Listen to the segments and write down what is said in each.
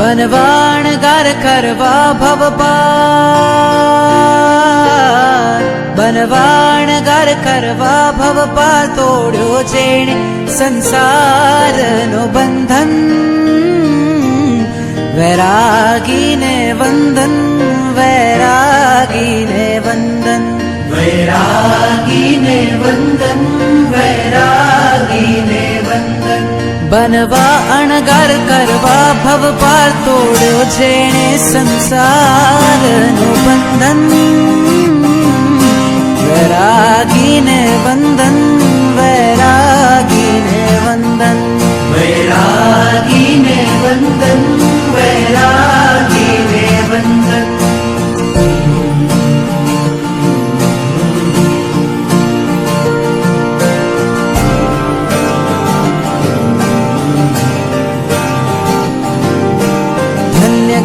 बनवाणगार करवा भवपार बनवाणगार करवा भवपार तोड्यो जेणे संसारनो बंधन वैरागीने वंदन वैरागीने वंदन वैरागीने वंदन वैरागीने वंदन बनवा अणगार करवा भवपार तोड्यो जेणे संसारनो बंधन वैरागीने वंदन वैरागीने वंदन वैरागीने वंदन वैरागीने वंदन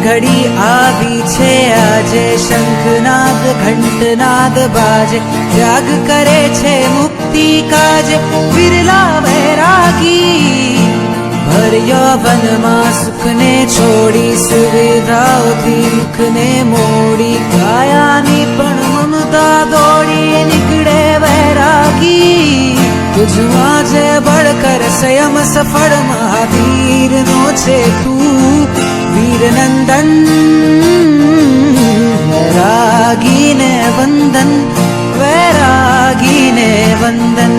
घड़ी आवी छे आजे शंखनाद घंटनाद बाजे त्याग करे छे मुक्ति काजे विरला वैरागी भर्यो वनमा सुखने छोड़ी सुविधाओथी मुखने मोड़ी कायानी पण ममता दौड़ी निकळे वैरागी तुझमा जे बळकर संयम सफળ महावीर नो छे तू वीर नंदन वैरागीने वंदन वैरागीने वंदन